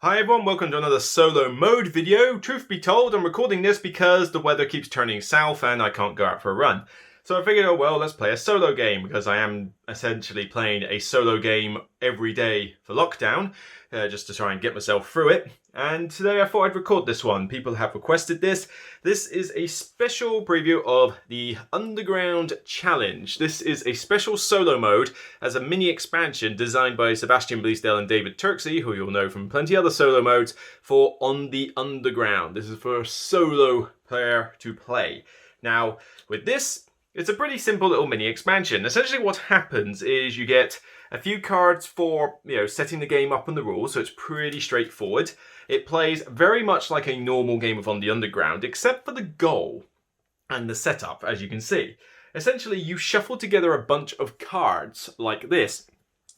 Hi everyone, welcome to another solo mode video. Truth be told, I'm recording this because the weather keeps turning south and I can't go out for a run. So I figured, oh well, let's play a solo game because I am essentially playing a solo game every day for lockdown, just to try and get myself through it. And today I thought I'd record this one. People have requested this. This is a special preview of the Underground Challenge. This is a special solo mode as a mini expansion designed by Sebastian Bleasdale and David Turksey, who you'll know from plenty other solo modes, for On the Underground. This is for a solo player to play. Now, with this, it's a pretty simple little mini expansion. Essentially what happens is you get a few cards for, setting the game up and the rules, so it's pretty straightforward. It plays very much like a normal game of On the Underground, except for the goal and the setup, as you can see. Essentially, you shuffle together a bunch of cards like this,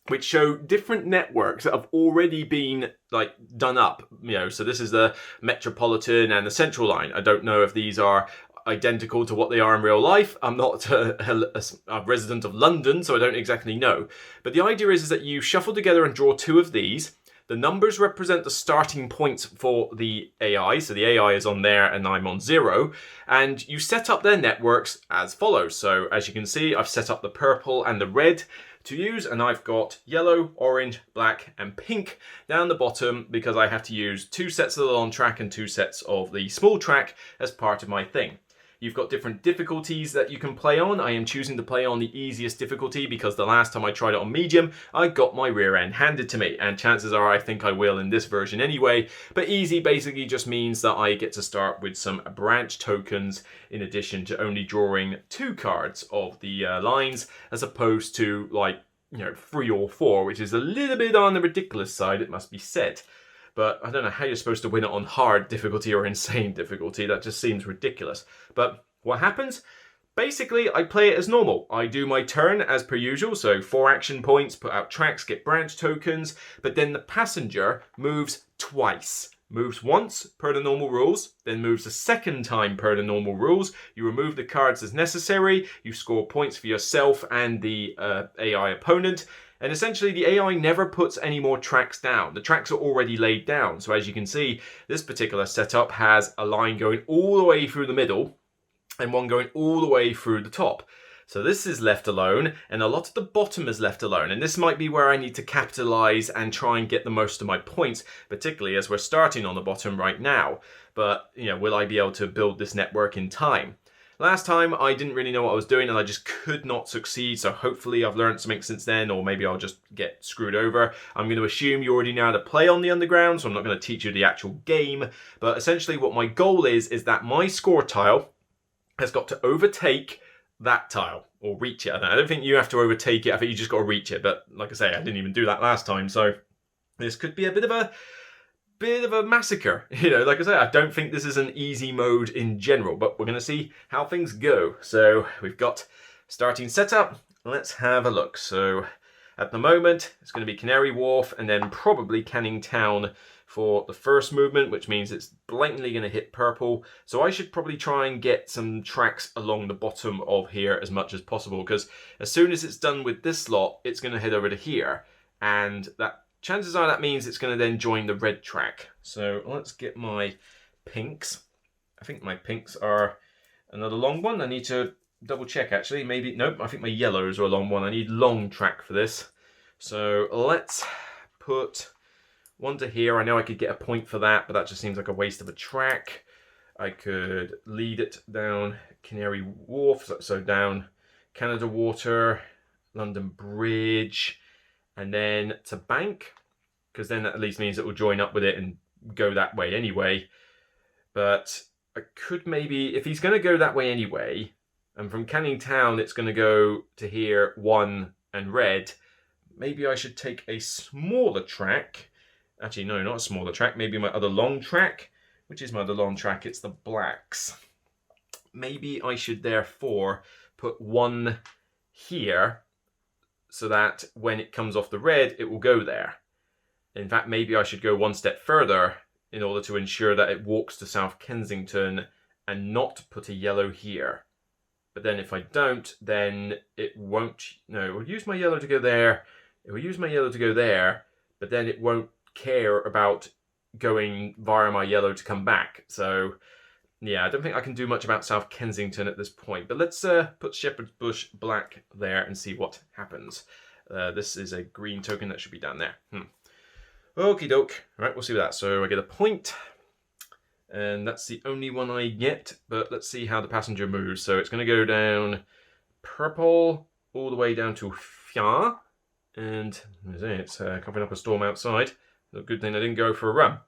which show different networks that have already been done up. So this is the Metropolitan and the Central Line. I don't know if these are identical to what they are in real life. I'm not a resident of London, so I don't exactly know. But the idea is that you shuffle together and draw two of these. The numbers represent the starting points for the AI. So the AI is on there and I'm on 0. And you set up their networks as follows. So as you can see, I've set up the purple and the red to use, and I've got yellow, orange, black, and pink down the bottom because I have to use 2 sets of the long track and 2 sets of the small track as part of my thing. You've got different difficulties that you can play on. I am choosing to play on the easiest difficulty because the last time I tried it on medium, I got my rear end handed to me, and chances are I think I will in this version anyway. But easy basically just means that I get to start with some branch tokens in addition to only drawing 2 cards of the lines, as opposed to 3 or 4, which is a little bit on the ridiculous side, it must be said. But I don't know how you're supposed to win it on hard difficulty or insane difficulty. That just seems ridiculous. But what happens? Basically, I play it as normal. I do my turn as per usual. So 4 action points, put out tracks, get branch tokens. But then the passenger moves twice. Moves once per the normal rules, then moves a second time per the normal rules. You remove the cards as necessary. You score points for yourself and the AI opponent. And essentially, the AI never puts any more tracks down. The tracks are already laid down. So as you can see, this particular setup has a line going all the way through the middle and one going all the way through the top. So this is left alone, and a lot of the bottom is left alone. And this might be where I need to capitalize and try and get the most of my points, particularly as we're starting on the bottom right now. But, will I be able to build this network in time? Last time, I didn't really know what I was doing and I just could not succeed, so hopefully I've learned something since then, or maybe I'll just get screwed over. I'm going to assume you already know how to play on the Underground, so I'm not going to teach you the actual game, but essentially what my goal is that my score tile has got to overtake that tile, or reach it. I don't think you have to overtake it, I think you just got to reach it, but like I say, I didn't even do that last time, so this could be a bit of a massacre. Like I say, I don't think this is an easy mode in general, but we're going to see how things go. So we've got starting setup. Let's have a look. So at the moment, it's going to be Canary Wharf and then probably Canning Town for the first movement, which means it's blatantly going to hit purple. So I should probably try and get some tracks along the bottom of here as much as possible, because as soon as it's done with this slot, it's going to head over to here, and that chances are that means it's going to then join the red track. So let's get my pinks. I think my pinks are another long one. I need to double check actually. Maybe, nope, I think my yellows are a long one. I need long track for this. So let's put one to here. I know I could get a point for that, but that just seems like a waste of a track. I could lead it down Canary Wharf, so down Canada Water, London Bridge, and then to Bank, because then that at least means it will join up with it and go that way anyway. But I could maybe, if he's going to go that way anyway, and from Canning Town it's going to go to here, 1 and red, maybe I should take a smaller track. Actually, no, not a smaller track. Maybe my other long track. Which is my other long track? It's the blacks. Maybe I should therefore put 1 here, so that when it comes off the red, it will go there. In fact, maybe I should go 1 step further in order to ensure that it walks to South Kensington and not put a yellow here. But then if I don't, then it won't. No, it will use my yellow to go there. It will use my yellow to go there, but then it won't care about going via my yellow to come back. So yeah, I don't think I can do much about South Kensington at this point. But let's put Shepherd's Bush black there and see what happens. This is a green token that should be down there. Okie doke. Right, we'll see that. So I get a point. And that's the only one I get. But let's see how the passenger moves. So it's going to go down purple all the way down to Fia. And it's coughing up a storm outside. A good thing I didn't go for a run.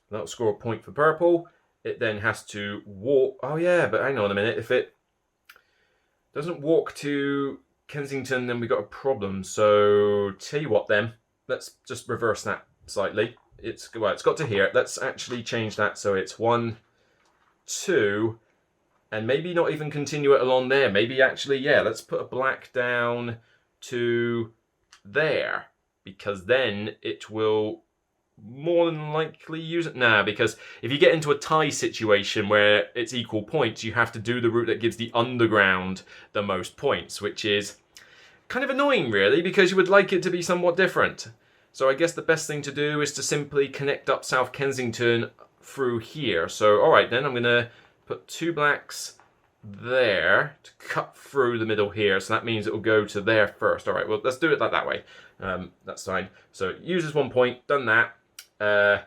That'll score a point for purple. It then has to walk. Oh yeah, but hang on a minute. If it doesn't walk to Kensington, then we've got a problem. So tell you what then. Let's just reverse that slightly. It's got to here. Let's actually change that so it's 1, 2, and maybe not even continue it along there. Maybe actually, yeah, let's put a black down to there, because then it will more than likely use it. Nah, because if you get into a tie situation where it's equal points, you have to do the route that gives the underground the most points, which is kind of annoying really, because you would like it to be somewhat different. So I guess the best thing to do is to simply connect up South Kensington through here. So alright then, I'm going to put 2 blacks there to cut through the middle here. So that means it will go to there first. Alright, well let's do it that way. That's fine. So it uses 1 point, done that. Got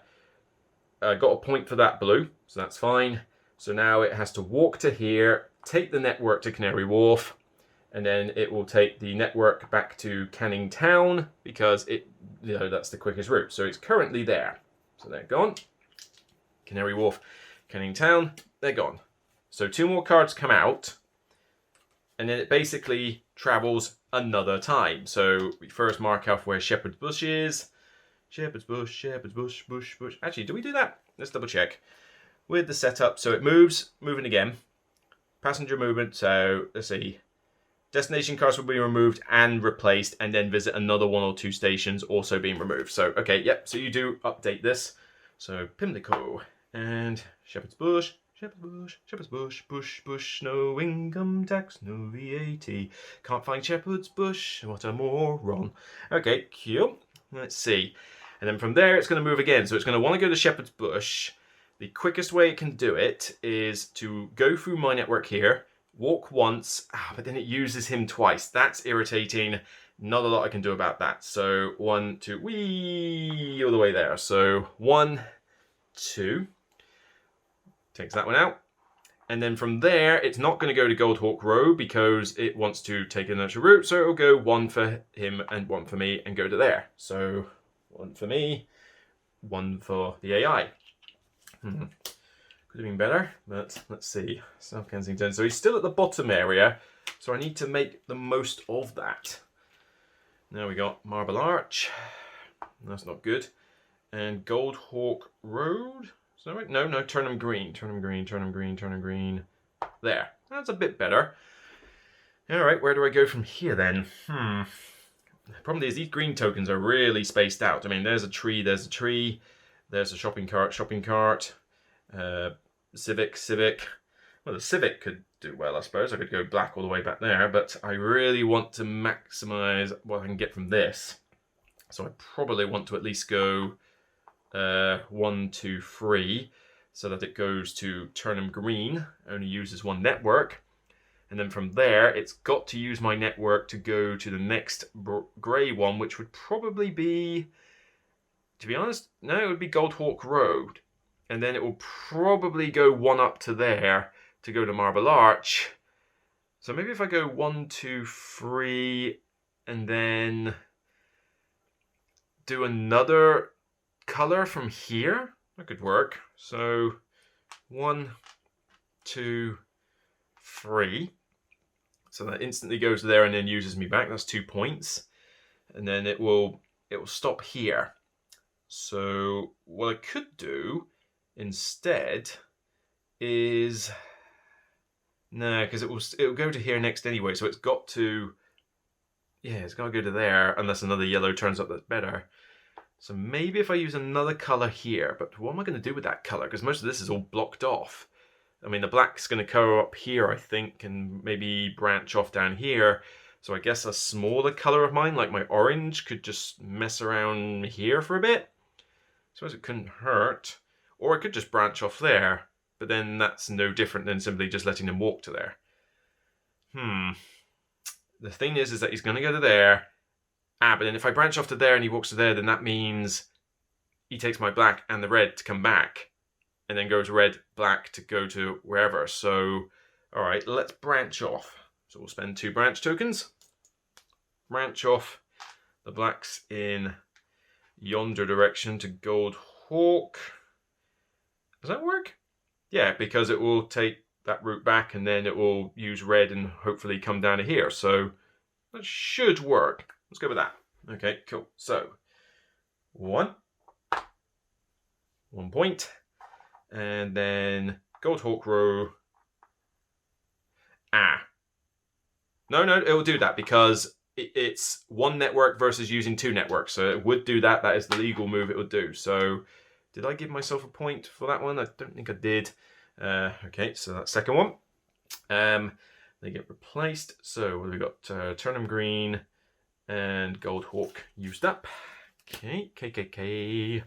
a point for that blue, so that's fine. So now it has to walk to here, take the network to Canary Wharf, and then it will take the network back to Canning Town, because that's the quickest route. So it's currently there. So they're gone. Canary Wharf, Canning Town, they're gone. So 2 more cards come out, and then it basically travels another time. So we first mark off where Shepherd's Bush is. Shepherd's Bush, Bush. Actually, do we do that? Let's double check. With the setup, so it moving again. Passenger movement, so let's see. Destination cards will be removed and replaced, and then visit another 1 or 2 stations also being removed. So, okay, yep, so you do update this. So, Pimlico and Shepherd's Bush, Bush, no income tax, no VAT. Can't find Shepherd's Bush, what a moron. Okay, cool. Let's see. And then from there, it's going to move again. So it's going to want to go to Shepherd's Bush. The quickest way it can do it is to go through my network here, walk once, but then it uses him twice. That's irritating. Not a lot I can do about that. So 1, 2, whee, all the way there. So 1, 2. Takes that one out. And then from there, it's not going to go to Goldhawk Row because it wants to take another route. So it'll go 1 for him and 1 for me and go to there. So 1 for me, 1 for the AI. Could have been better, but let's see. South Kensington. So he's still at the bottom area. So I need to make the most of that. Now we got Marble Arch. That's not good. And Goldhawk Road. Is that right? No, Turnham Green. Turnham Green. There. That's a bit better. Alright, where do I go from here then? The problem is these green tokens are really spaced out. I mean, there's a tree. There's a shopping cart. Civic. Well, the Civic could do well, I suppose. I could go black all the way back there, but I really want to maximize what I can get from this. So I probably want to at least go 1, 2, 3, so that it goes to Turnham Green, only uses 1 network. And then from there, it's got to use my network to go to the next grey one, which would probably be, to be honest, no, it would be Goldhawk Road. And then it will probably go 1 up to there to go to Marble Arch. So maybe if I go 1, 2, 3, and then do another color from here, that could work. So 1, 2, 3. So that instantly goes there and then uses me back. That's 2 points. And then it will stop here. So what I could do instead is no, because it'll go to here next anyway. So it's got to go to there unless another yellow turns up that's better. So maybe if I use another color here, but what am I going to do with that color? Because most of this is all blocked off. I mean, the black's going to go up here, I think, and maybe branch off down here. So I guess a smaller color of mine, like my orange, could just mess around here for a bit. suppose it couldn't hurt. Or I could just branch off there, but then that's no different than simply just letting him walk to there. The thing is that he's going to go to there. But then if I branch off to there and he walks to there, then that means he takes my black and the red to come back. And then goes red, black to go to wherever. So, alright, let's branch off. So we'll spend 2 branch tokens. Branch off the blacks in yonder direction to Gold Hawk. Does that work? Yeah, because it will take that route back and then it will use red and hopefully come down to here. So that should work. Let's go with that. Okay, cool. So 1 point, and then Gold Hawk row. No, it will do that because it's 1 network versus using 2 networks. So it would do that. That is the legal move it would do. So did I give myself a point for that one? I don't think I did. Okay, so that second one. They get replaced. So what have we got? Turnham Green and Gold Hawk used up. Okay, KKK.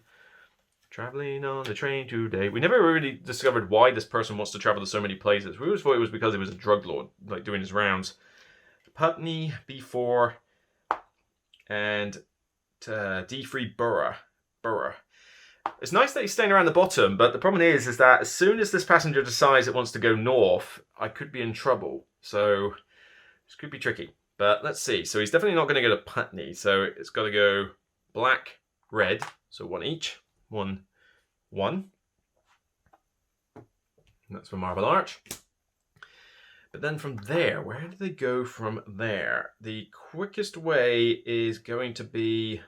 Traveling on the train today. We never really discovered why this person wants to travel to so many places. We always thought it was because he was a drug lord, like doing his rounds. Putney, B4, and D3 Borough. It's nice that he's staying around the bottom, but the problem is that as soon as this passenger decides it wants to go north, I could be in trouble. So this could be tricky. But let's see. So he's definitely not going to go to Putney. So it's got to go black, red. So 1 each. 1. That's for Marble Arch. But then from there, where do they go from there? The quickest way is going to be,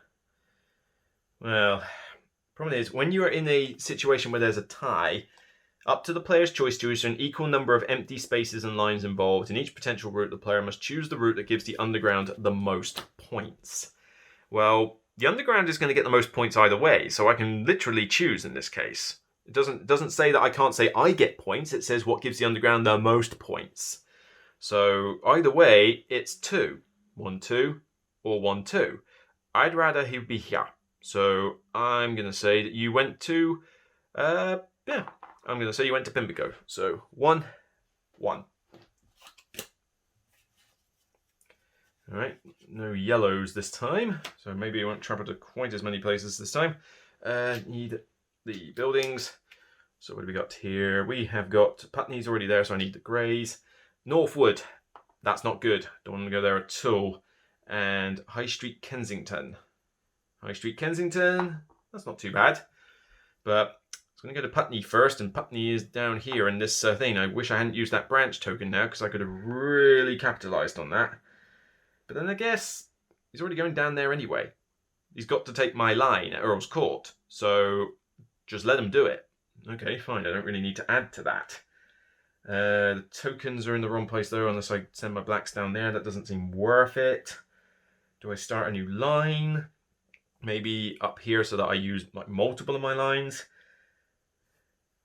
well, problem is when you are in a situation where there's a tie, up to the player's choice to use an equal number of empty spaces and lines involved. In each potential route, the player must choose the route that gives the underground the most points. Well, the underground is going to get the most points either way, so I can literally choose in this case. It doesn't say that I can't say I get points, it says what gives the underground the most points. So either way, it's 2. 1, 2, or 1, 2. I'd rather he be here. So I'm going to say that you went to, I'm going to say you went to Pimlico. So 1, 1. Alright, no yellows this time, so maybe I won't travel to quite as many places this time. Need the buildings. So what have we got here? We have got Putney's already there, so I need the greys. Northwood, that's not good. Don't want to go there at all. And High Street Kensington. High Street Kensington, that's not too bad. But it's going to go to Putney first, and Putney is down here in this thing. I wish I hadn't used that branch token now, because I could have really capitalised on that. But then I guess he's already going down there anyway. He's got to take my line at Earl's Court, so just let him do it. Okay, fine, I don't really need to add to that. The tokens are in the wrong place though, unless I send my blacks down there. That doesn't seem worth it. Do I start a new line? Maybe up here so that I use like multiple of my lines.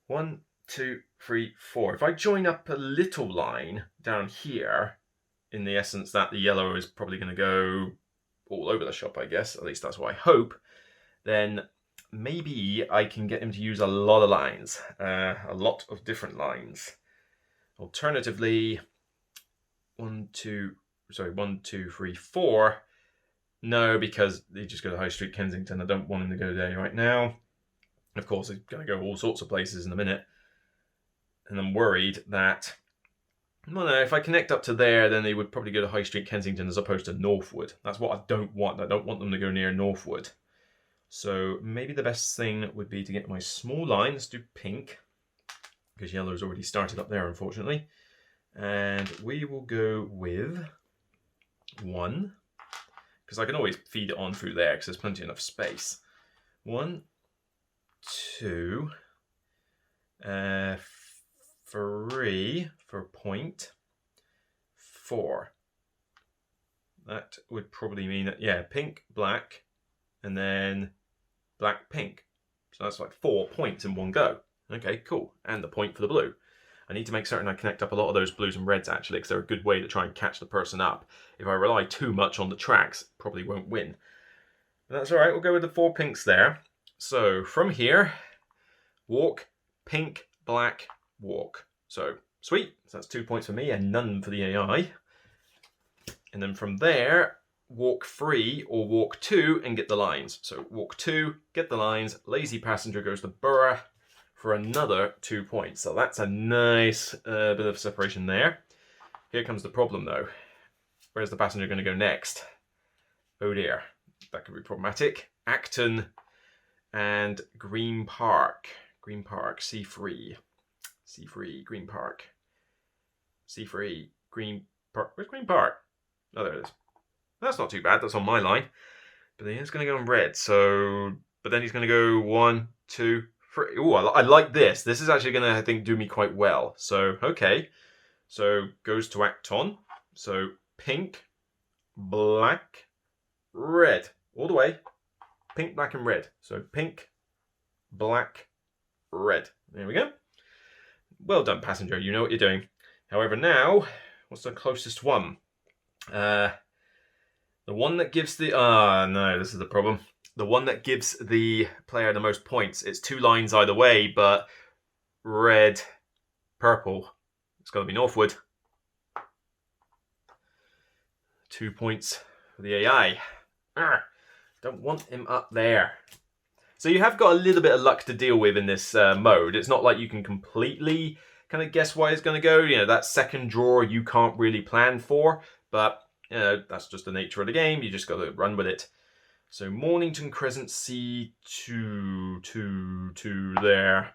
1, 2, 3, 4. If I join up a little line down here, in the essence that the yellow is probably going to go all over the shop, I guess. At least that's what I hope. Then maybe I can get him to use a lot of lines. A lot of different lines. Alternatively, 1, 2, 3, 4. No, because they just go to High Street Kensington. I don't want him to go there right now. Of course, he's going to go all sorts of places in a minute. And I'm worried that, well, no, if I connect up to there, then they would probably go to High Street Kensington as opposed to Northwood. That's what I don't want. I don't want them to go near Northwood. So maybe the best thing would be to get my small line. Let's do pink, because yellow's already started up there, unfortunately. And we will go with 1, because I can always feed it on through there because there's plenty enough space. 1, 2, 3 for point, 4. That would probably mean that, yeah, pink, black, and then black, pink. So that's like 4 points in one go. Okay, cool. And the point for the blue. I need to make certain I connect up a lot of those blues and reds, actually, because they're a good way to try and catch the person up. If I rely too much on the tracks, probably won't win. But that's all right. We'll go with the 4 pinks there. So from here, walk, pink, black, walk. So sweet. So that's 2 points for me and none for the AI. And then from there, walk 3 or walk 2 and get the lines. So walk 2, get the lines. Lazy passenger goes to Borough for another 2 points. So that's a nice bit of separation there. Here comes the problem though. Where's the passenger going to go next? Oh dear, that could be problematic. Acton and Green Park. Green Park, C3. C3, Green Park. C3, Green Park. Where's Green Park? Oh, there it is. That's not too bad. That's on my line. But then he's going to go in red. So, but then he's going to go 1, 2, 3. Ooh, I like this. This is actually going to, I think, do me quite well. So, okay. So, goes to Acton. So, pink, black, red. All the way. Pink, black, and red. So, pink, black, red. There we go. Well done, passenger. You know what you're doing. However, now, what's the closest one? The one that gives the... no, this is the problem. The one that gives the player the most points. It's 2 lines either way, but red, purple. It's got to be northward. 2 points for the AI. Don't want him up there. So you have got a little bit of luck to deal with in this mode. It's not like you can completely kind of guess where it's going to go. You know, that second draw you can't really plan for, but you know, that's just the nature of the game. You just got to run with it. So Mornington Crescent C2, 2 there.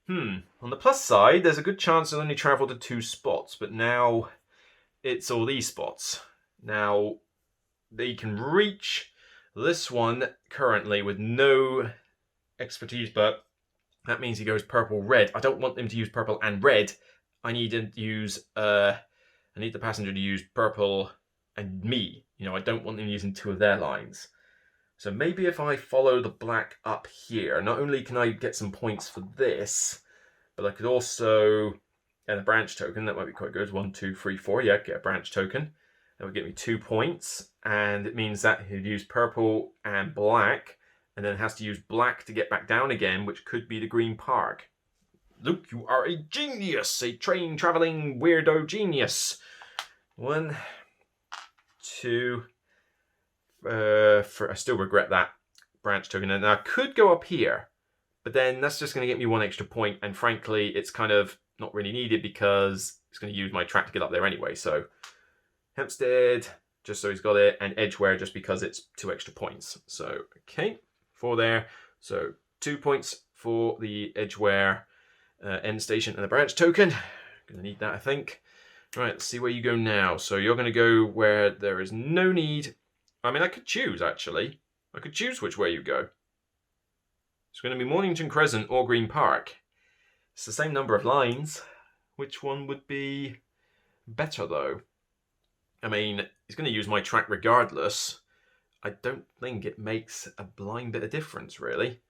On the plus side, there's a good chance I'll only travel to 2 spots, but now it's all these spots. Now they can reach this one currently with no expertise, but that means he goes purple, red. I don't want him to use purple and red. I need him to use, I need the passenger to use purple and me. You know, I don't want them using 2 of their lines. So maybe if I follow the black up here, not only can I get some points for this, but I could also get a branch token. That might be quite good. 1, 2, 3, 4. Yeah, get a branch token. That would get me 2 points. And it means that he'd use purple and black, and then has to use black to get back down again, which could be the Green Park. Luke, you are a genius! A train-traveling weirdo genius. 1, 2... I still regret that branch token. And I could go up here, but then that's just going to get me 1 extra point. And frankly, it's kind of not really needed because it's going to use my track to get up there anyway. So Hampstead, just so he's got it, and Edgware just because it's 2 extra points. So, okay, 4 there. So 2 points for the Edgware end station and the branch token. Going to need that, I think. Right, let's see where you go now. So you're going to go where there is no need. I mean, I could choose, actually. I could choose which way you go. It's going to be Mornington Crescent or Green Park. It's the same number of lines. Which one would be better, though? I mean, he's going to use my track regardless. I don't think it makes a blind bit of difference, really.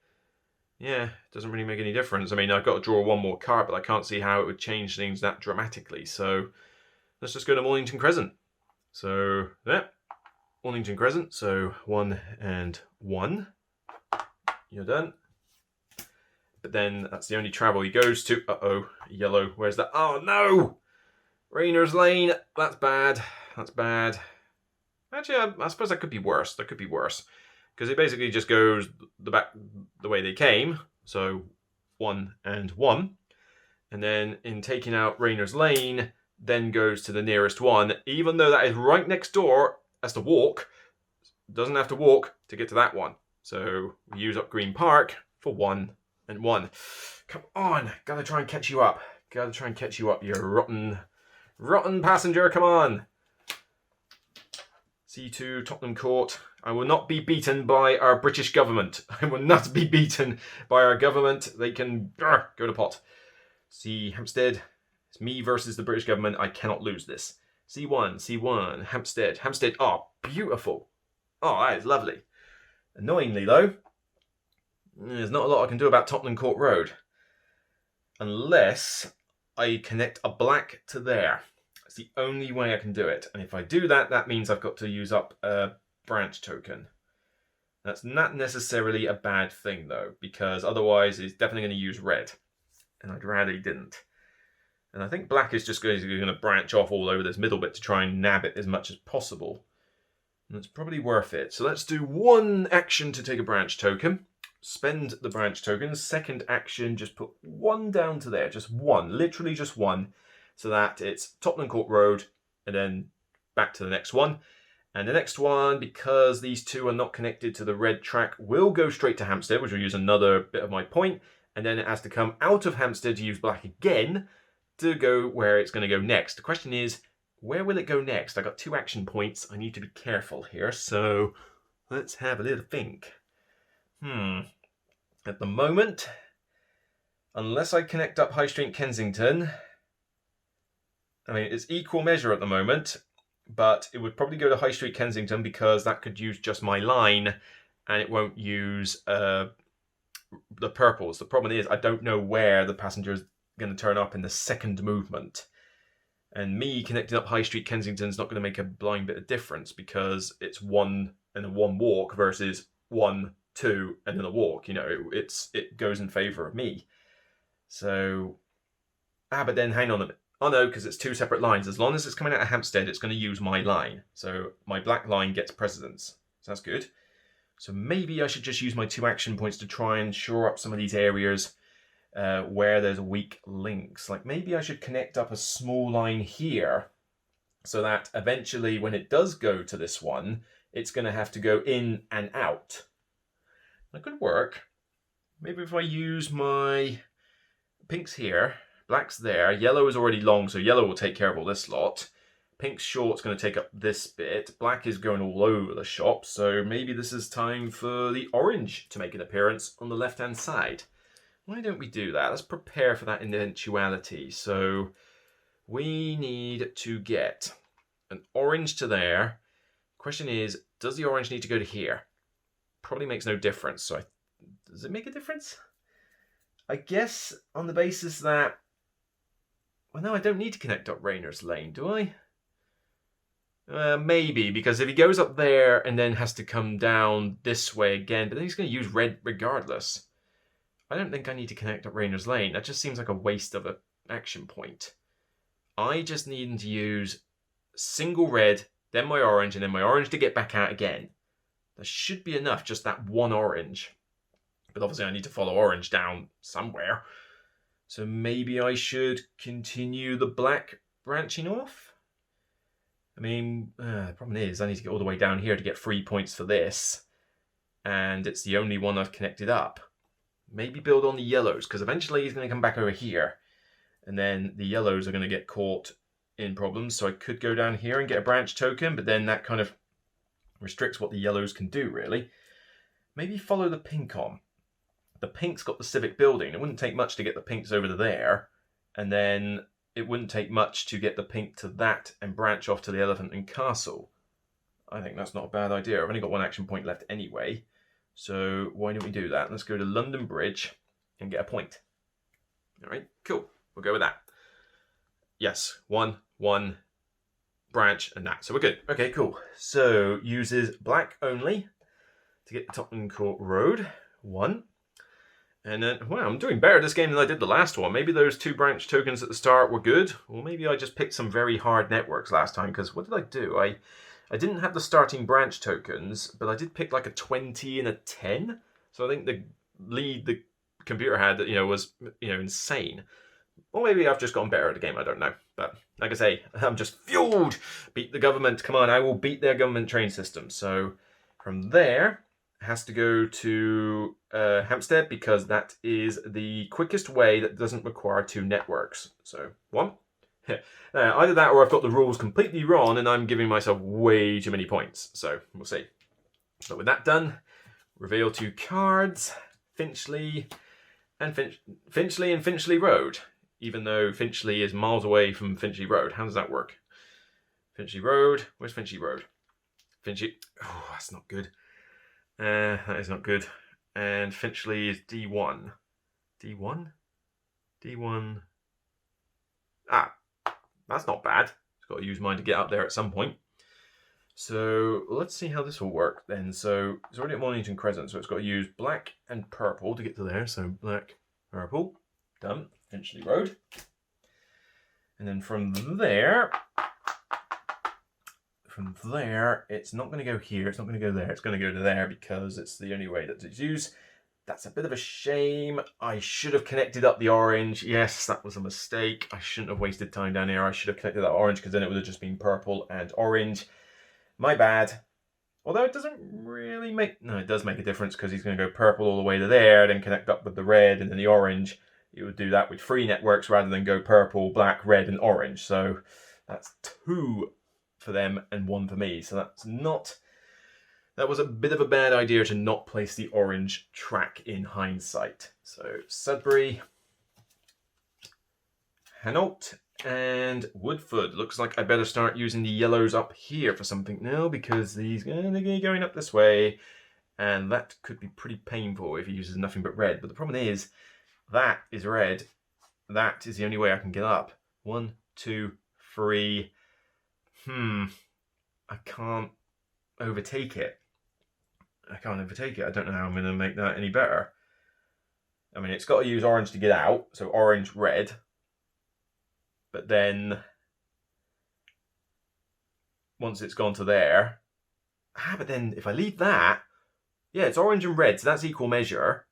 Yeah, it doesn't really make any difference. I mean, I've got to draw 1 more card, but I can't see how it would change things that dramatically. So let's just go to Mornington Crescent. So, yeah. Mornington Crescent, so 1 and 1. You're done. But then that's the only travel he goes to. Uh-oh, yellow. Where's that? Oh, no! Rainer's Lane. That's bad. That's bad. Actually, I suppose that could be worse. That could be worse. Because it basically just goes the way they came. So 1 and 1. And then in taking out Rainer's Lane, then goes to the nearest one. Even though that is right next door, has to walk, doesn't have to walk to get to that one. So we use up Green Park for 1 and 1. Come on, gotta try and catch you up. Gotta try and catch you up, you rotten passenger, come on. C2, Tottenham Court. I will not be beaten by our British government. I will not be beaten by our government. They can go to pot. C, Hampstead. It's me versus the British government. I cannot lose this. C1, Hampstead. Oh, beautiful. Oh, that is lovely. Annoyingly, though, there's not a lot I can do about Tottenham Court Road. Unless I connect a black to there. That's the only way I can do it. And if I do that, that means I've got to use up a branch token. That's not necessarily a bad thing, though, because otherwise it's definitely going to use red. And I'd rather he didn't. And I think black is just going to branch off all over this middle bit to try and nab it as much as possible. And it's probably worth it. So let's do one action to take a branch token. Spend the branch token. Second action, just put one down to there. Just one. Literally just one. So that it's Tottenham Court Road and then back to the next one. And the next one, because these two are not connected to the red track, will go straight to Hampstead, which will use another bit of my point. And then it has to come out of Hampstead to use black again to go where it's going to go next. The question is, where will it go next? I got 2 action points. I need to be careful here. So let's have a little think. At the moment, unless I connect up High Street Kensington, I mean, it's equal measure at the moment, but it would probably go to High Street Kensington because that could use just my line and it won't use the purples. The problem is I don't know where the passenger is going to turn up in the second movement. And me connecting up High Street Kensington is not going to make a blind bit of difference because it's one and a one walk versus 1, 2, and then a walk. You know, it goes in favour of me. So, but then hang on a minute. Oh no, because it's 2 separate lines. As long as it's coming out of Hampstead, it's going to use my line. So my black line gets precedence. So that's good. So maybe I should just use my 2 action points to try and shore up some of these areas where there's weak links. Like maybe I should connect up a small line here so that eventually when it does go to this one, it's going to have to go in and out. That could work. Maybe if I use my pinks here, black's there, yellow is already long, so yellow will take care of all this lot. Pink's short's going to take up this bit. Black is going all over the shop, so maybe this is time for the orange to make an appearance on the left-hand side. Why don't we do that? Let's prepare for that eventuality. So we need to get an orange to there. Question is, does the orange need to go to here? Probably makes no difference. So does it make a difference? I guess on the basis that, well, no, I don't need to connect up Rayner's Lane, do I? Maybe, because if he goes up there and then has to come down this way again, but then he's going to use red regardless. I don't think I need to connect up Rayner's Lane. That just seems like a waste of an action point. I just need to use single red, then my orange, and then my orange to get back out again. That should be enough, just that one orange. But obviously I need to follow orange down somewhere. So maybe I should continue the black branching off? I mean, the problem is I need to get all the way down here to get 3 points for this. And it's the only one I've connected up. Maybe build on the yellows, because eventually he's going to come back over here. And then the yellows are going to get caught in problems. So I could go down here and get a branch token, but then that kind of restricts what the yellows can do, really. Maybe follow the pink on. The pink's got the civic building. It wouldn't take much to get the pinks over to there. And then it wouldn't take much to get the pink to that and branch off to the elephant and castle. I think that's not a bad idea. I've only got 1 action point left anyway. So why don't we do that? Let's go to London Bridge and get a point. All right, cool. We'll go with that. Yes, 1, 1, branch, and that. So we're good. Okay, cool. So uses black only to get to Tottenham Court Road. 1. And then, wow, I'm doing better this game than I did the last one. Maybe those 2 branch tokens at the start were good. Or maybe I just picked some very hard networks last time. Because what did I do? I didn't have the starting branch tokens, but I did pick like a 20 and a 10. So I think the lead the computer had, was, insane. Or maybe I've just gotten better at the game, I don't know. But like I say, I'm just fueled. Beat the government. Come on, I will beat their government train system. So from there, it has to go to Hampstead because that is the quickest way that doesn't require 2 networks. So 1. Either that or I've got the rules completely wrong and I'm giving myself way too many points. So we'll see. But with that done, reveal 2 cards, Finchley and Finchley Road. Even though Finchley is miles away from Finchley Road. How does that work? Finchley Road. Where's Finchley Road? Finchley. Oh, that's not good. That is not good. And Finchley is D1. D1? D1. Ah, that's not bad. Just got to use mine to get up there at some point. So let's see how this will work then. So it's already at Mornington Crescent, so it's got to use black and purple to get to there. So black, purple, done. Finchley Road. And then from there, it's not going to go here. It's not going to go there. It's going to go to there because it's the only way that it's used. That's a bit of a shame. I should have connected up the orange. Yes, that was a mistake. I shouldn't have wasted time down here. I should have connected that orange because then it would have just been purple and orange. My bad. Although it doesn't really make... No, it does make a difference because he's going to go purple all the way to there, then connect up with the red and then the orange. It would do that with 3 networks rather than go purple, black, red and orange. So that's 2 for them and 1 for me. So that's not... That was a bit of a bad idea to not place the orange track in hindsight. So Sudbury, Hanault, and Woodford. Looks like I better start using the yellows up here for something now because these are going to be going up this way. And that could be pretty painful if he uses nothing but red. But the problem is, that is red. That is the only way I can get up. 1, 2, 3. I can't overtake it. I can't overtake it. I don't know how I'm going to make that any better. I mean, it's got to use orange to get out. So orange, red. But then, once it's gone to there... but then if I leave that... Yeah, it's orange and red, so that's equal measure.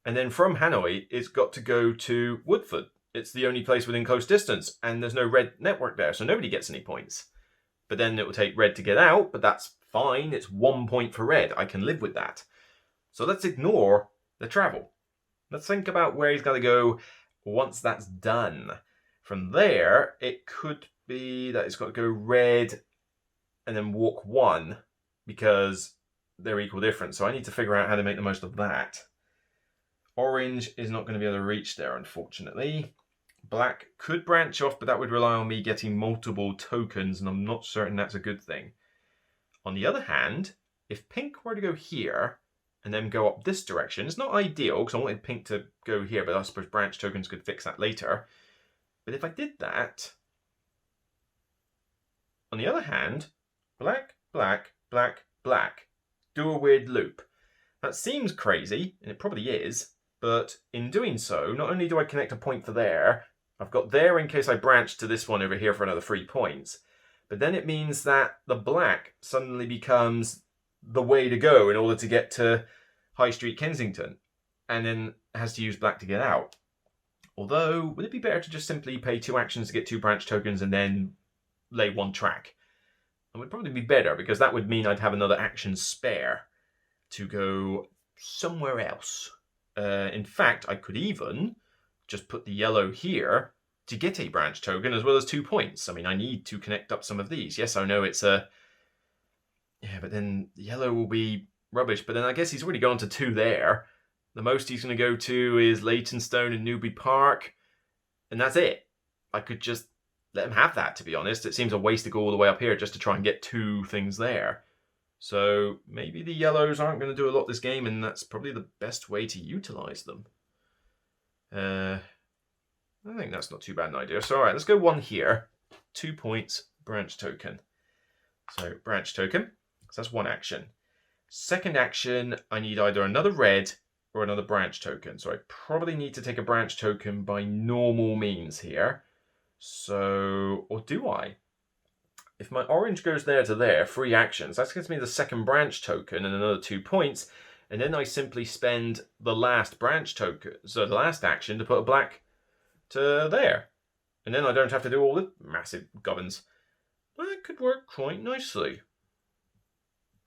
And then from Hanoi, it's got to go to Woodford. It's the only place within close distance. And there's no red network there, so nobody gets any points. But then it will take red to get out, but that's fine. It's 1 point for red. I can live with that. So let's ignore the travel. Let's think about where he's got to go once that's done. From there, it could be that it's got to go red and then walk 1 because they're equal difference. So I need to figure out how to make the most of that. Orange is not going to be able to reach there, unfortunately. Black could branch off, but that would rely on me getting multiple tokens, and I'm not certain that's a good thing. On the other hand, if pink were to go here and then go up this direction, it's not ideal because I wanted pink to go here, but I suppose branch tokens could fix that later. But if I did that, on the other hand, black, black, black, black, do a weird loop. That seems crazy, and it probably is, but in doing so, not only do I connect a point for there, I've got there in case I branch to this one over here for another 3 points. But then it means that the black suddenly becomes the way to go in order to get to High Street, Kensington. And then has to use black to get out. Although, would it be better to just simply pay 2 actions to get 2 branch tokens and then lay 1 track? It would probably be better because that would mean I'd have another action spare to go somewhere else. In fact, I could even just put the yellow here to get a branch token as well as 2 points. I mean, I need to connect up some of these. Yes, I know it's a... Yeah, but then the yellow will be rubbish. But then I guess he's already gone to 2 there. The most he's going to go to is Leytonstone and Newbury Park. And that's it. I could just let him have that, to be honest. It seems a waste to go all the way up here just to try and get 2 things there. So maybe the yellows aren't going to do a lot this game, and that's probably the best way to utilize them. I think that's not too bad an idea. So, all right, let's go 1 here. 2 points, branch token. So, branch token. So that's 1 action. Second action, I need either another red or another branch token. So I probably need to take a branch token by normal means here. So, or do I? If my orange goes there to there, 3 actions, that gives me the second branch token and another 2 points. And then I simply spend the last branch token, so the last action, to put a black to there. And then I don't have to do all the massive governs. That could work quite nicely.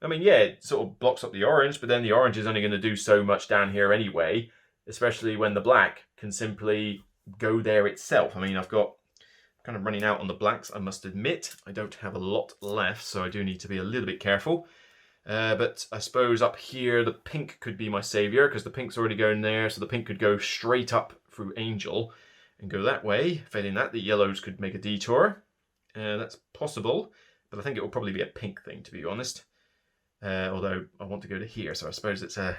I mean, yeah, it sort of blocks up the orange, but then the orange is only going to do so much down here anyway, especially when the black can simply go there itself. I mean, I've got kind of running out on the blacks, I must admit. I don't have a lot left, so I do need to be a little bit careful. But I suppose up here, the pink could be my savior, because the pink's already going there, so the pink could go straight up through Angel and go that way. Failing that, the yellows could make a detour. That's possible, but I think it will probably be a pink thing, to be honest. Although I want to go to here, so I suppose it's a...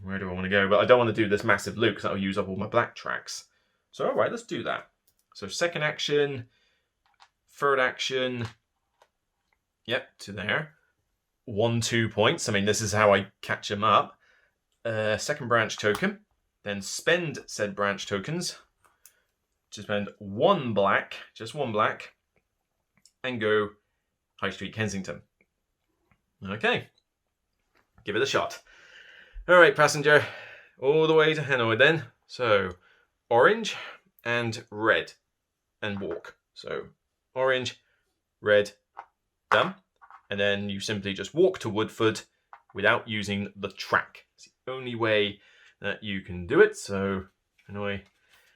where do I want to go? But I don't want to do this massive loop, because that will use up all my black tracks. So, alright, let's do that. So, second action, third action, Yep, to there. 2 points. I mean, this is how I catch him up. Second branch token. Then spend said branch tokens to spend 1 black, just 1 black, and go High Street Kensington. Okay. Give it a shot. Alright, passenger. All the way to Hanoi then. So, orange and red. And walk. So, orange, red, done. And then you simply just walk to Woodford without using the track. It's the only way that you can do it. So, Hanoi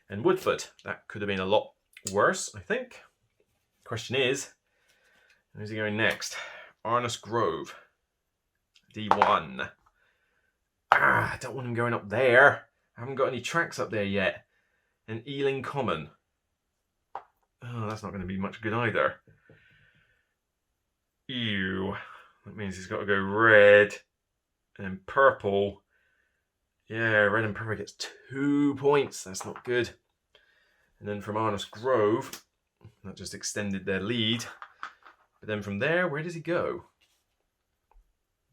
and Woodford. That could have been a lot worse, I think. Question is, where's he going next? Arnos Grove. D1. I don't want him going up there. I haven't got any tracks up there yet. And Ealing Common. Oh, that's not going to be much good either. Ew. That means he's got to go red and then purple. Yeah, red and purple gets 2 points. That's not good. And then from Arnos Grove, that just extended their lead. But then from there, where does he go?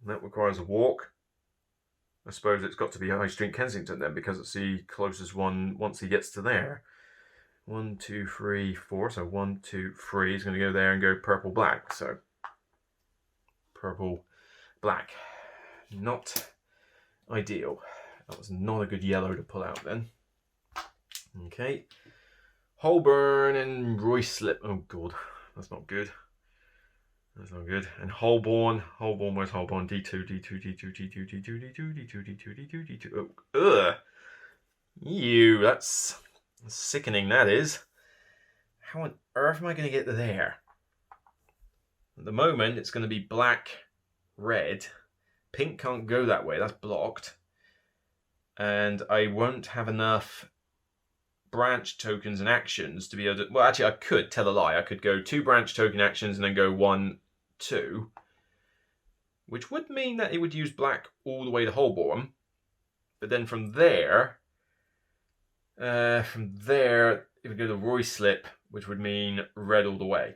That requires a walk. I suppose it's got to be High Street Kensington then, because it's the closest one once he gets to there. 1, 2, 3, 4. So 1, 2, 3. He's going to go there and go purple, black. So purple, black. Not ideal. That was not a good yellow to pull out then. Okay. Holborn and Ruislip. Oh god, that's not good. That's not good. And Holborn. Holborn, where's Holborn? D2, D2, D2, D2, D2, D2, D2, D2, D2, D2. Oh, ugh. Ew, that's sickening, that is. How on earth am I going to get to there? At the moment, it's going to be black, red. Pink can't go that way, that's blocked. And I won't have enough branch tokens and actions to be able to... Well, actually, I could tell a lie. I could go 2 branch token actions and then go 1, 2. Which would mean that it would use black all the way to Holborn. But then from there... it would go to Ruislip, which would mean red all the way.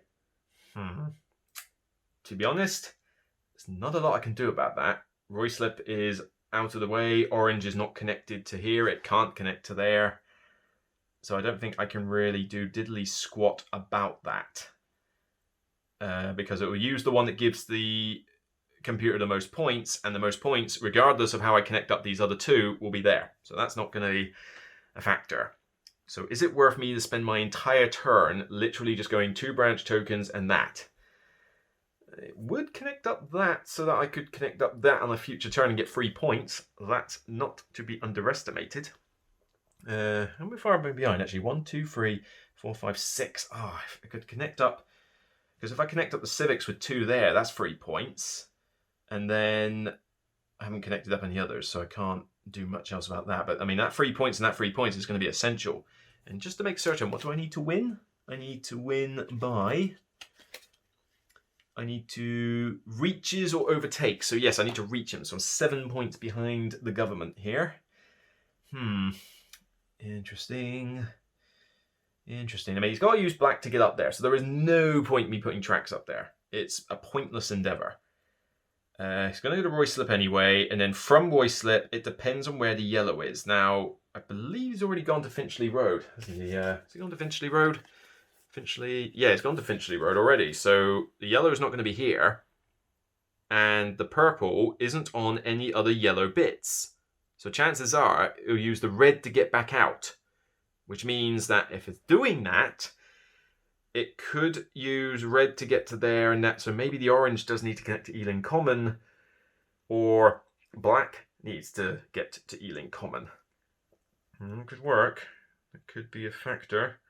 To be honest, there's not a lot I can do about that. Ruislip is out of the way. Orange is not connected to here. It can't connect to there. So I don't think I can really do diddly squat about that. Because it will use the one that gives the computer the most points, and the most points, regardless of how I connect up these other 2, will be there. So that's not going to be a factor. So is it worth me to spend my entire turn literally just going 2 branch tokens and that? It would connect up that so that I could connect up that on a future turn and get 3 points. That's not to be underestimated. How far am I behind actually? 1, 2, 3, 4, 5, 6. Oh, if I could connect up, because if I connect up the civics with 2 there, that's 3 points. And then I haven't connected up any others, so I can't do much else about that. But I mean, that 3 points and that 3 points is going to be essential. And just to make certain, what do I need to win? I need to win by... I need to reaches or overtake. So yes, I need to reach him. So I'm 7 points behind the government here. Interesting. Interesting. I mean, he's got to use black to get up there. So there is no point me putting tracks up there. It's a pointless endeavour. He's going to go to Ruislip anyway. And then from Ruislip, it depends on where the yellow is. Now, I believe he's already gone to Finchley Road. Has he gone to Finchley Road? Finchley, yeah, it's gone to Finchley Road already. So the yellow is not going to be here. And the purple isn't on any other yellow bits. So chances are it'll use the red to get back out. Which means that if it's doing that, it could use red to get to there and that. So maybe the orange does need to connect to Ealing Common. Or black needs to get to Ealing Common. It could work. It could be a factor.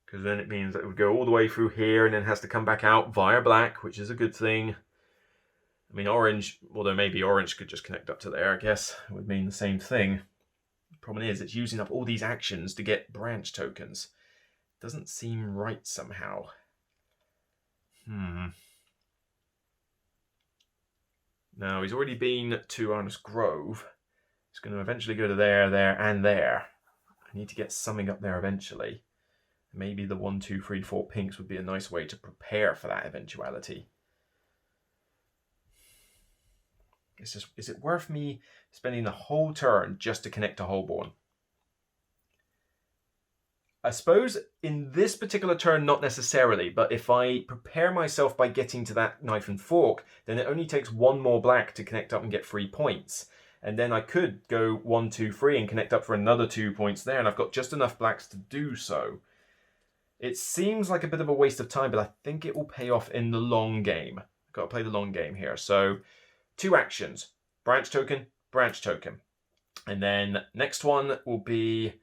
Because then it means that it would go all the way through here and then has to come back out via black, which is a good thing. I mean, orange, although maybe orange could just connect up to there, I guess. It would mean the same thing. The problem is it's using up all these actions to get branch tokens. Doesn't seem right somehow. Now, he's already been to Arnos Grove. He's going to eventually go to there, there, and there. I need to get something up there eventually. Maybe the 1, 2, 3, 4 pinks would be a nice way to prepare for that eventuality. Is it worth me spending the whole turn just to connect to Holborn? I suppose in this particular turn, not necessarily, but if I prepare myself by getting to that knife and fork, then it only takes one more black to connect up and get 3 points. And then I could go 1, 2, 3 and connect up for another 2 points there, and I've got just enough blacks to do so. It seems like a bit of a waste of time, but I think it will pay off in the long game. I've got to play the long game here. So 2 actions, branch token, branch token. And then next one will be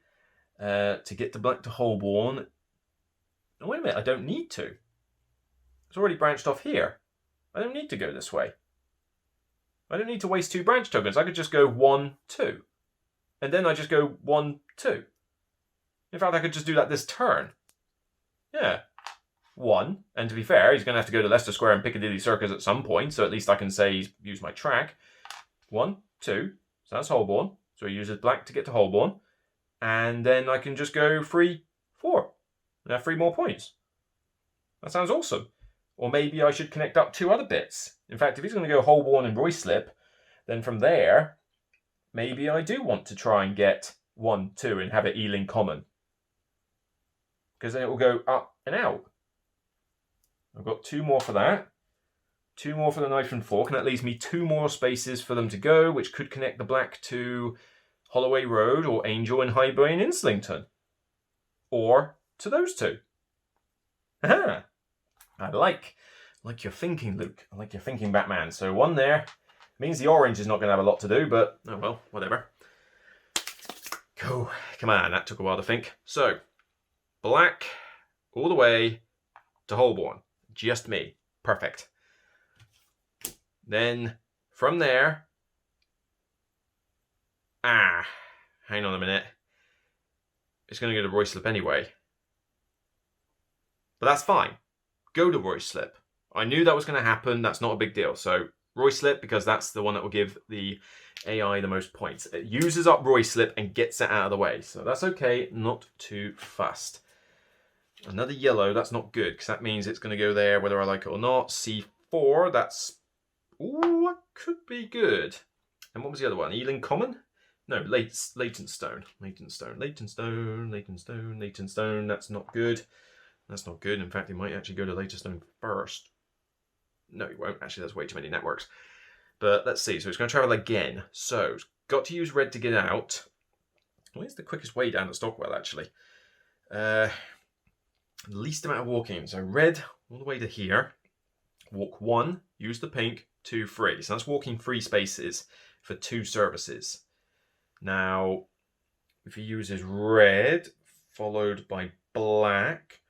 to get the black to Holborn. Oh, wait a minute, I don't need to. It's already branched off here. I don't need to go this way. I don't need to waste 2 branch tokens. I could just go 1, 2. And then I just go 1, 2. In fact, I could just do that this turn. Yeah. 1. And to be fair, he's going to have to go to Leicester Square and Piccadilly Circus at some point, so at least I can say he's used my track. 1, 2. So that's Holborn. So he uses black to get to Holborn. And then I can just go 3, 4. And have 3 more points. That sounds awesome. Or maybe I should connect up 2 other bits. In fact, if he's going to go Holborn and Royslip, then from there, maybe I do want to try and get 1, 2 and have it Ealing Common. Because then it will go up and out. I've got 2 more for that. 2 more for the knife and fork, and that leaves me 2 more spaces for them to go, which could connect the black to Holloway Road or Angel and Highbury and Islington. Or to those 2. Aha! I like your thinking, Luke. I like your thinking, Batman. So 1 there. Means the orange is not going to have a lot to do, but oh well, whatever. Cool. Come on, that took a while to think. So, black all the way to Holborn. Just me. Perfect. Then, from there... hang on a minute. It's going to go to Royslip anyway. But that's fine. Go to Royslip. I knew that was going to happen. That's not a big deal. So, Royslip, because that's the one that will give the AI the most points. It uses up Royslip and gets it out of the way. So that's okay. Not too fast. Another yellow. That's not good, because that means it's going to go there whether I like it or not. C4. That's... ooh, that could be good. And what was the other one? Ealing Common? No, Leytonstone. Leytonstone. That's not good. That's not good. In fact, he might actually go to Leytonstone first. No, he won't. Actually, there's way too many networks. But let's see. So it's going to travel again. So it's got to use red to get out. Where's the quickest way down to Stockwell, actually? Least amount of walking. So red all the way to here. Walk 1. Use the pink. 2, 3. So that's walking 3 spaces for 2 services. Now, if he uses red, followed by black,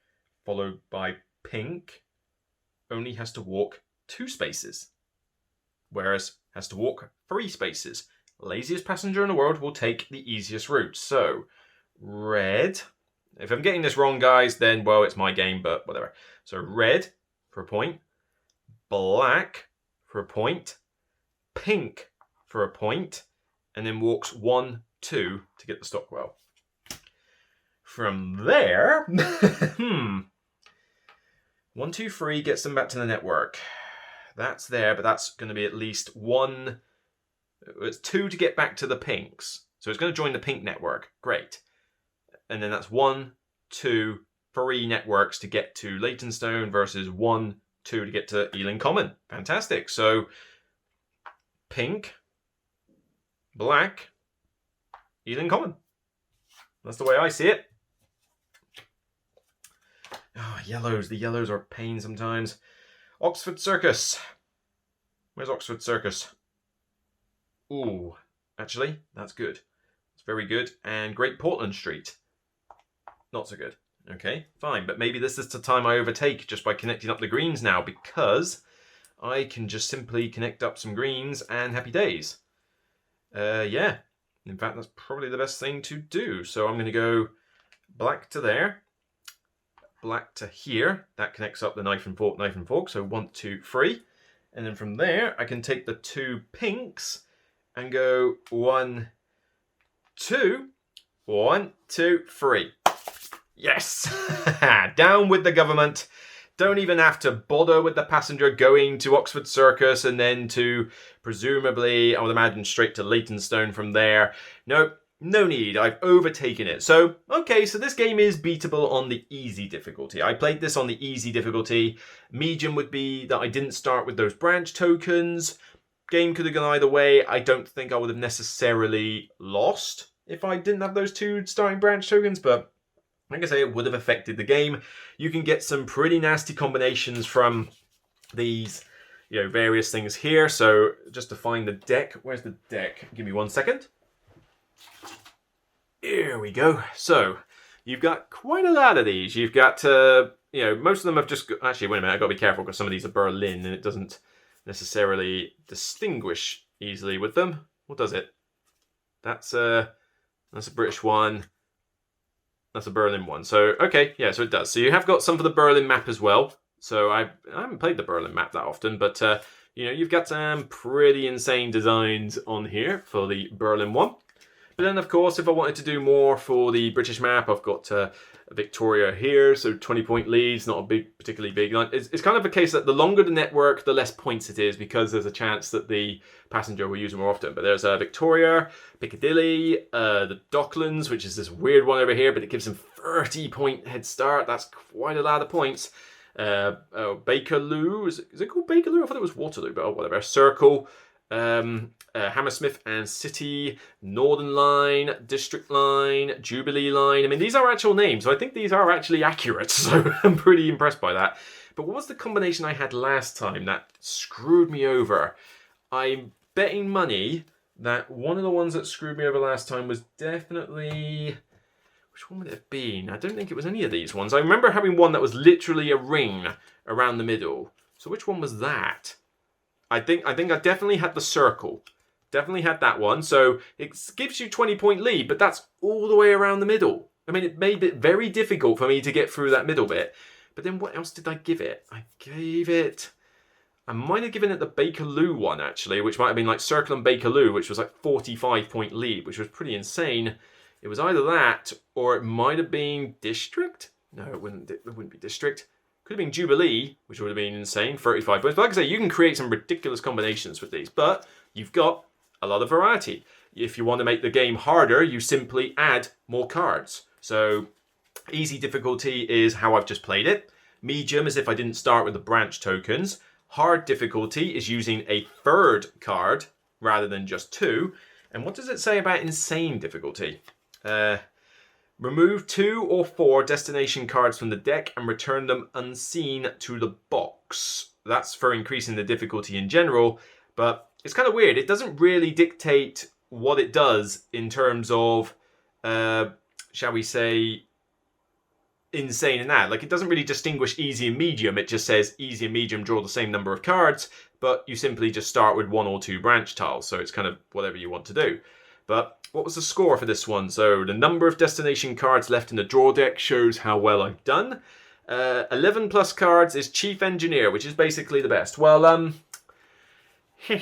followed by pink, only has to walk 2 spaces. Whereas has to walk 3 spaces. Laziest passenger in the world will take the easiest route. So, red. If I'm getting this wrong, guys, then, well, it's my game, but whatever. So, red for a point. Black for a point. Pink for a point. And then walks 1, 2 to get the Stockwell. From there, 1, 2, 3 gets them back to the network. That's there, but that's going to be at least 1. It's 2 to get back to the pinks. So it's going to join the pink network. Great. And then that's 1, 2, 3 networks to get to Leytonstone versus 1, 2 to get to Ealing Common. Fantastic. So pink, black, Ealing Common. That's the way I see it. Oh, yellows. The yellows are a pain sometimes. Oxford Circus. Where's Oxford Circus? Ooh, actually, that's good. It's very good. And Great Portland Street. Not so good. Okay, fine. But maybe this is the time I overtake just by connecting up the greens now, because I can just simply connect up some greens and happy days. Yeah. In fact, that's probably the best thing to do. So I'm going to go black to there. Black to here. That connects up the knife and fork. So 1, 2, 3. And then from there, I can take the 2 pinks and go 1, 2. 1, 2, 3. Yes! Down with the government. Don't even have to bother with the passenger going to Oxford Circus and then to, presumably, I would imagine, straight to Leytonstone from there. Nope, no need. I've overtaken it. So, okay, so this game is beatable on the easy difficulty. I played this on the easy difficulty. Medium would be that I didn't start with those branch tokens. Game could have gone either way. I don't think I would have necessarily lost if I didn't have those 2 starting branch tokens, but like I say, it would have affected the game. You can get some pretty nasty combinations from these, various things here. So just to find the deck, where's the deck? Give me 1 second. Here we go. So you've got quite a lot of these. You've got, most of them have just got, actually, wait a minute, I've got to be careful because some of these are Berlin and it doesn't necessarily distinguish easily with them. What does it? That's a British one. That's a Berlin one. So, okay, yeah, so it does. So you have got some for the Berlin map as well. So I haven't played the Berlin map that often, but, you've got some pretty insane designs on here for the Berlin one. But then, of course, if I wanted to do more for the British map, I've got Victoria here, so 20-point leads, not a particularly big line. It's kind of a case that the longer the network, the less points it is, because there's a chance that the passenger will use it more often. But there's Victoria, Piccadilly, the Docklands, which is this weird one over here, but it gives them 30-point head start. That's quite a lot of points. Bakerloo, is it called Bakerloo? I thought it was Waterloo, but whatever. Circle, Hammersmith and City, Northern Line, District Line, Jubilee Line. I mean, these are actual names, so I think these are actually accurate, so I'm pretty impressed by that. But what was the combination I had last time that screwed me over? I'm betting money that one of the ones that screwed me over last time was definitely... Which one would it have been? I don't think it was any of these ones. I remember having one that was literally a ring around the middle. So which one was that? I think I definitely had the circle. Definitely had that one. So it gives you 20-point lead, but that's all the way around the middle. I mean, it made it very difficult for me to get through that middle bit. But then what else did I give it? I might have given it the Bakerloo one, actually, which might have been like Circle and Bakerloo, which was like 45-point lead, which was pretty insane. It was either that, or it might have been District. No, it wouldn't be District. Could have been Jubilee, which would have been insane, 35 points. But like I say, you can create some ridiculous combinations with these, but you've got a lot of variety. If you want to make the game harder, you simply add more cards. So easy difficulty is how I've just played it. Medium is if I didn't start with the branch tokens. Hard difficulty is using a third card rather than just 2. And what does it say about insane difficulty? Remove 2 or 4 destination cards from the deck and return them unseen to the box. That's for increasing the difficulty in general, but it's kind of weird. It doesn't really dictate what it does in terms of, shall we say, insane and that. Like, it doesn't really distinguish easy and medium. It just says easy and medium draw the same number of cards, but you simply just start with 1 or 2 branch tiles. So it's kind of whatever you want to do. But what was the score for this one? So the number of destination cards left in the draw deck shows how well I've done. 11 plus cards is Chief Engineer, which is basically the best. Well, yeah,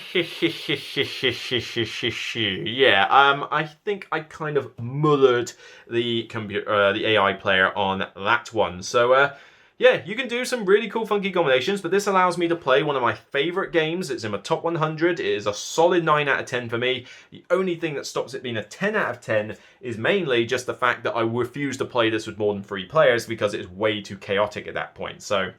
I think I kind of mullered the the AI player on that one. So, yeah, you can do some really cool funky combinations, but this allows me to play one of my favourite games. It's in my top 100. It is a solid 9 out of 10 for me. The only thing that stops it being a 10 out of 10 is mainly just the fact that I refuse to play this with more than 3 players because it's way too chaotic at that point. So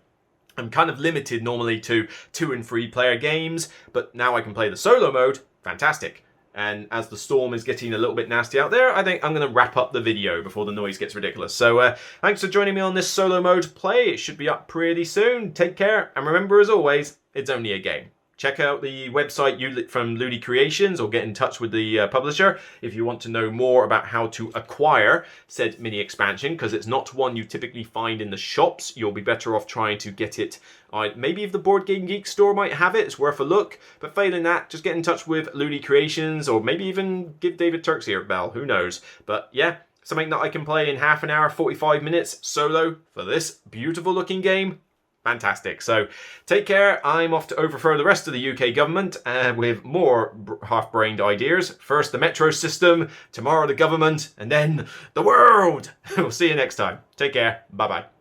I'm kind of limited normally to 2 and 3 player games, but now I can play the solo mode. Fantastic. And as the storm is getting a little bit nasty out there, I think I'm going to wrap up the video before the noise gets ridiculous. So thanks for joining me on this solo mode play. It should be up pretty soon. Take care, and remember, as always, it's only a game. Check out the website from Ludi Creations or get in touch with the publisher if you want to know more about how to acquire said mini expansion, because it's not one you typically find in the shops. You'll be better off trying to get it. Maybe if the Board Game Geek store might have it, it's worth a look. But failing that, just get in touch with Ludi Creations or maybe even give David Turks here a bell. Who knows? But yeah, something that I can play in half an hour, 45 minutes solo for this beautiful looking game. Fantastic. So take care. I'm off to overthrow the rest of the UK government with more half-brained ideas. First the metro system, tomorrow the government, and then the world. We'll see you next time. Take care. Bye-bye.